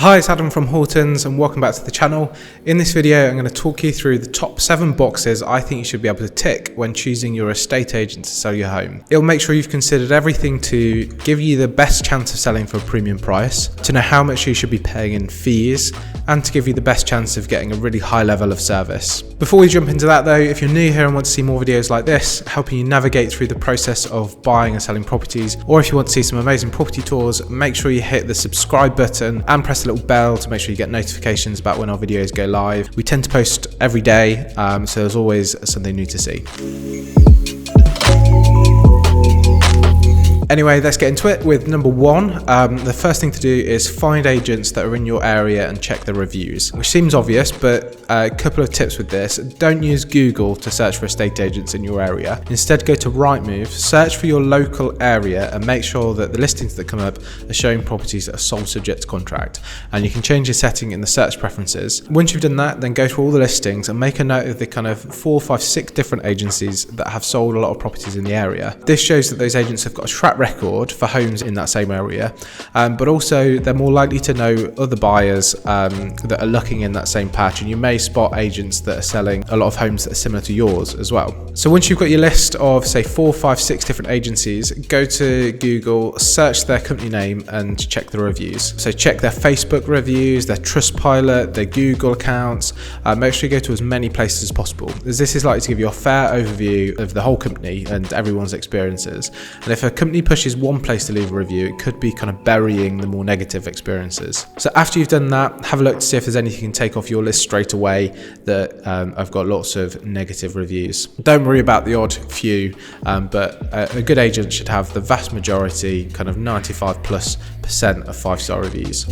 Hi, it's Adam from Hortons and welcome back to the channel. In this video, I'm going to talk you through the top 7 boxes I think you should be able to tick when choosing your estate agent to sell your home. It'll make sure you've considered everything to give you the best chance of selling for a premium price, to know how much you should be paying in fees, and to give you the best chance of getting a really high level of service. Before we jump into that though, if you're new here and want to see more videos like this, helping you navigate through the process of buying and selling properties, or if you want to see some amazing property tours, make sure you hit the subscribe button and press the little bell to make sure you get notifications about when our videos go live. We tend to post every day, so there's always something new to see. Anyway, let's get into it with number 1. The first thing to do is find agents that are in your area and check the reviews, which seems obvious, but a couple of tips with this. Don't use Google to search for estate agents in your area. Instead, go to Rightmove, search for your local area and make sure that the listings that come up are showing properties that are sold subject to contract. And you can change your setting in the search preferences. Once you've done that, then go through all the listings and make a note of the kind of 4, 5, 6 different agencies that have sold a lot of properties in the area. This shows that those agents have got a track record for homes in that same area, but also they're more likely to know other buyers that are looking in that same patch, and you may spot agents that are selling a lot of homes that are similar to yours as well. So once you've got your list of say 4, 5, 6 different agencies, go to Google, search their company name and check the reviews. So check their Facebook reviews, their Trustpilot, their Google accounts. Make sure you go to as many places as possible, as this is likely to give you a fair overview of the whole company and everyone's experiences. And if a company pushes one place to leave a review, it could be kind of burying the more negative experiences. So after you've done that, have a look to see if there's anything you can take off your list straight away that I've got lots of negative reviews. Don't worry about the odd few, but a good agent should have the vast majority, kind of 95+% of 5-star reviews.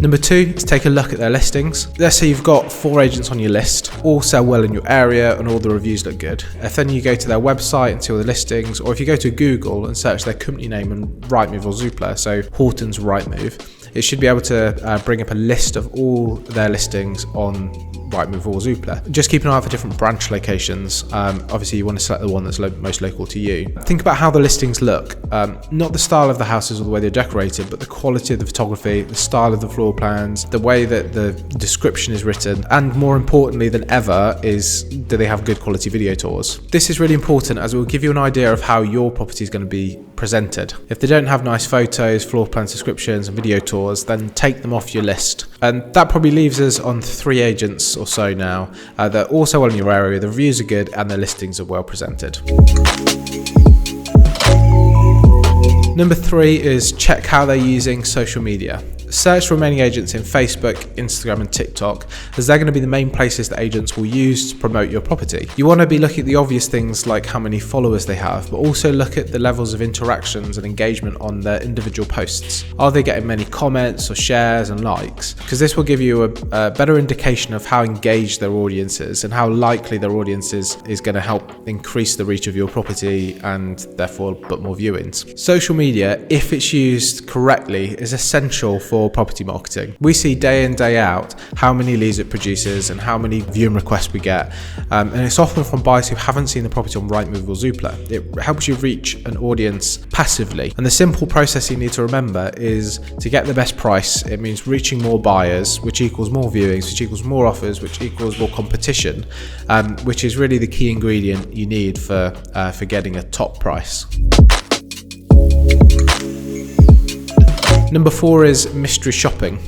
Number 2 is take a look at their listings. Let's say you've got 4 agents on your list, all sell well in your area and all the reviews look good. If then you go to their website and see all the listings, or if you go to Google and search their company name and Rightmove or Zoopla, so Hortons Rightmove, it should be able to bring up a list of all their listings on Rightmove or Zoopla. Just keep an eye out for different branch locations. Obviously you want to select the one that's most local to you. Think about how the listings look, not the style of the houses or the way they're decorated, but the quality of the photography, the style of the floor plans, the way that the description is written, and more importantly than ever is, do they have good quality video tours? This is really important as it will give you an idea of how your property is going to be presented. If they don't have nice photos, floor plans, descriptions and video tours, then take them off your list. And that probably leaves us on 3 agents or so now that are also well in your area, the reviews are good and the listings are well presented. Number 3 is check how they're using social media. Search remaining agents in Facebook, Instagram and TikTok, as they're going to be the main places that agents will use to promote your property. You want to be looking at the obvious things like how many followers they have, but also look at the levels of interactions and engagement on their individual posts. Are they getting many comments or shares and likes? Because this will give you a better indication of how engaged their audience is and how likely their audience is going to help increase the reach of your property and therefore put more viewings. Social media, if it's used correctly, is essential for property marketing. We see day in, day out how many leads it produces and how many viewing requests we get, and it's often from buyers who haven't seen the property on Rightmove or Zoopla. It helps you reach an audience passively, and the simple process you need to remember is to get the best price. It means reaching more buyers, which equals more viewings, which equals more offers, which equals more competition, which is really the key ingredient you need for getting a top price. Number 4 is mystery shopping.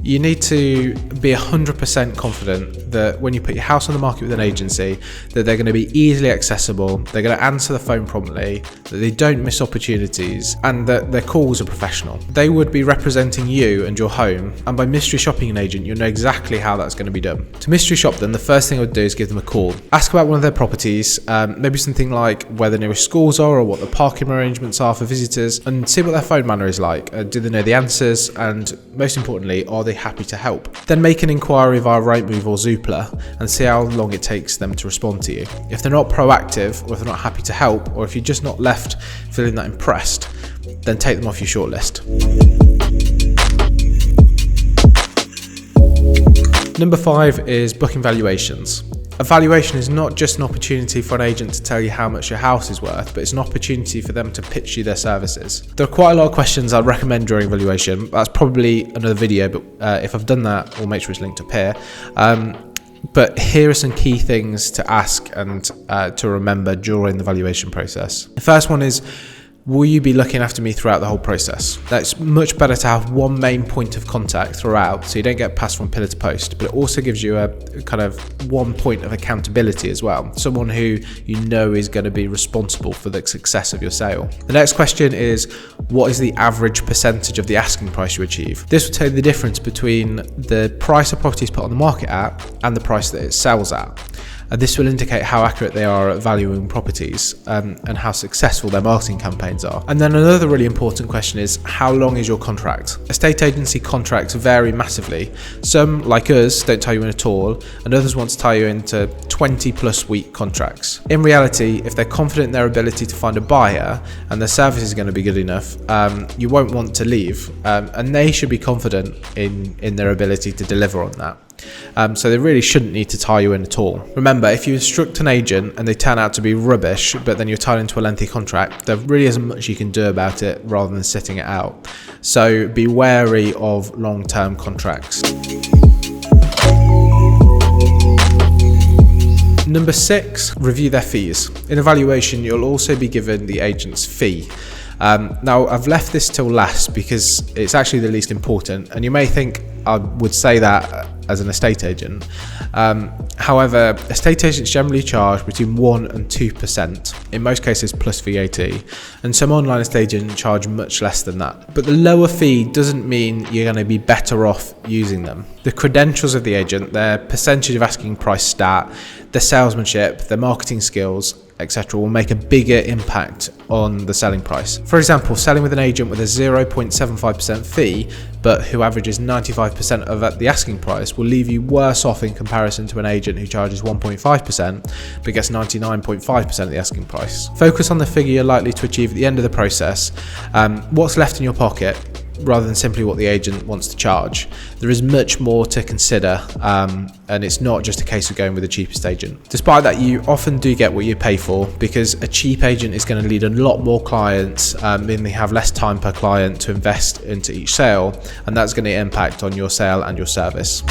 You need to be 100% confident that when you put your house on the market with an agency, that they're going to be easily accessible, they're going to answer the phone promptly, that they don't miss opportunities, and that their calls are professional. They would be representing you and your home, and by mystery shopping an agent, you'll know exactly how that's going to be done. To mystery shop them, the first thing I would do is give them a call. Ask about one of their properties, maybe something like where the nearest schools are or what the parking arrangements are for visitors, and see what their phone manner is like. Do they know the answers? And most importantly, are they happy to help? Then make an inquiry via Rightmove or Zoopla and see how long it takes them to respond to you. If they're not proactive, or if they're not happy to help, or if you're just not left feeling that impressed, then take them off your shortlist. Number 5 is booking valuations. A valuation is not just an opportunity for an agent to tell you how much your house is worth, but it's an opportunity for them to pitch you their services. There are quite a lot of questions I'd recommend during valuation. That's probably another video, but if I've done that, we'll make sure it's linked up here. But here are some key things to ask and to remember during the valuation process. The first one is, will you be looking after me throughout the whole process? That's much better to have one main point of contact throughout, so you don't get passed from pillar to post, but it also gives you a kind of one point of accountability as well. Someone who you know is going to be responsible for the success of your sale. The next question is, what is the average percentage of the asking price you achieve? This will tell you the difference between the price a property is put on the market at and the price that it sells at. And this will indicate how accurate they are at valuing properties and how successful their marketing campaigns are. And then another really important question is, how long is your contract? Estate agency contracts vary massively. Some, like us, don't tie you in at all, and others want to tie you into 20+ week contracts. In reality, if they're confident in their ability to find a buyer and their service is going to be good enough, you won't want to leave, and they should be confident in their ability to deliver on that. So they really shouldn't need to tie you in at all. Remember, if you instruct an agent and they turn out to be rubbish, but then you're tied into a lengthy contract, there really isn't much you can do about it rather than sitting it out. So be wary of long-term contracts. Number 6, review their fees. In evaluation, you'll also be given the agent's fee. Now, I've left this till last because it's actually the least important, and you may think I would say that as an estate agent. However, estate agents generally charge between 1 and 2%, in most cases plus VAT, and some online estate agents charge much less than that. But the lower fee doesn't mean you're going to be better off using them. The credentials of the agent, their percentage of asking price stat, their salesmanship, their marketing skills, etc. will make a bigger impact on the selling price. For example, selling with an agent with a 0.75% fee, but who averages 95% of the asking price, will leave you worse off in comparison to an agent who charges 1.5% but gets 99.5% of the asking price. Focus on the figure you're likely to achieve at the end of the process, what's left in your pocket, rather than simply what the agent wants to charge. There is much more to consider, and it's not just a case of going with the cheapest agent. Despite that, you often do get what you pay for, because a cheap agent is going to lead a lot more clients, meaning they have less time per client to invest into each sale, and that's going to impact on your sale and your service.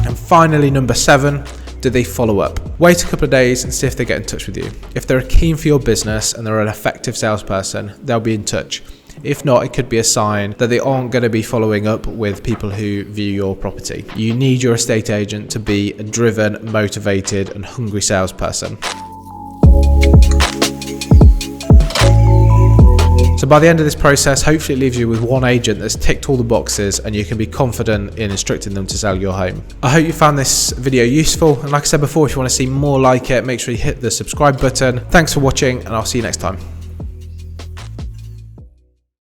And finally, number 7, do they follow up? Wait a couple of days and see if they get in touch with you. If they're keen for your business and they're an effective salesperson, they'll be in touch. If not, it could be a sign that they aren't going to be following up with people who view your property. You need your estate agent to be a driven, motivated, and hungry salesperson. So by the end of this process, hopefully it leaves you with one agent that's ticked all the boxes and you can be confident in instructing them to sell your home. I hope you found this video useful, and like I said before, if you want to see more like it, make sure you hit the subscribe button. Thanks for watching, and I'll see you next time.